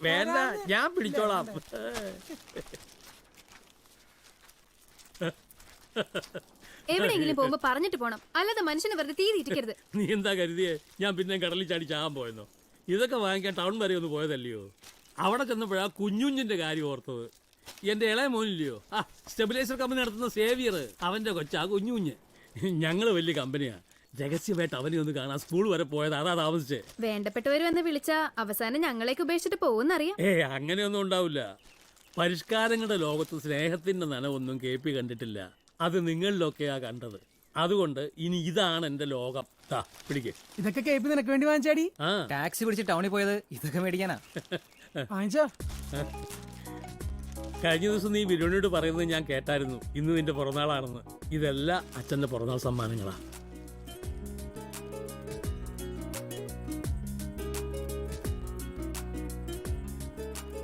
വേണ്ട, ഞാൻ പിടിച്ചോളാം. എവിടെയെങ്കിലും പോകുമ്പോ പറഞ്ഞിട്ട് പോണം, അല്ലാതെ മനുഷ്യനെ വെറുതെ തീ തീറ്റിക്കരുത്. നീ എന്താ കരുതിയേ ഞാൻ പിന്നെ കടലിൽ ചാടി ചാകാൻ പോയെന്നോ? ഇതൊക്കെ വാങ്ങിക്കാൻ ടൗൺ വരെ ഒന്ന് പോയതല്ലയോ. അവിടെ ചെന്നപ്പോഴാ കുഞ്ഞുഞ്ഞിന്റെ കാര്യം ഓർത്തത്. എന്റെ ഇളയ മോനില്ലയോ, സ്റ്റെബിലൈസർ കമ്പനി നടത്തുന്ന സേവിയർ, അവന്റെ കൊച്ചാ കുഞ്ഞുഞ്ഞ്. ഞങ്ങള് വലിയ കമ്പനിയാ. രഹസ്യമായിട്ട് അവനെ ഒന്ന് കാണാൻ സ്കൂൾ വരെ പോയത്, അതാ താമസിച്ചേ. വേണ്ടപ്പെട്ടവര് വന്ന് വിളിച്ചാ അവസാനം ഞങ്ങളേക്ക് ഉപേക്ഷിച്ചിട്ട് പോകുന്നറിയാം. അങ്ങനെയൊന്നും ഉണ്ടാവില്ല. പരിഷ്കാരങ്ങളുടെ ലോകത്ത് സ്നേഹത്തിന്റെ നനവൊന്നും KP കണ്ടിട്ടില്ല. അത് നിങ്ങളിലൊക്കെയാ കണ്ടത്. അതുകൊണ്ട് ഇനി ഇതാണ് എന്റെ ലോകം. പിടിക്കേ. ഇതൊക്കെ KP നിനക്ക് വേണ്ടി വാങ്ങിച്ചാടി? ടാക്സി പിടിച്ച് ടൗണിൽ പോയത് ഇതൊക്കെ മേടിക്കാനാ. വാങ്ങിച്ചോ? കഴിഞ്ഞ ദിവസം നീ ബിരുണിയോട് പറയുന്നത് ഞാൻ കേട്ടായിരുന്നു. ഇന്ന് നിന്റെ പിറന്നാളാണെന്ന്. ഇതെല്ലാം അച്ഛന്റെ പിറന്നാൾ സമ്മാനങ്ങളാ.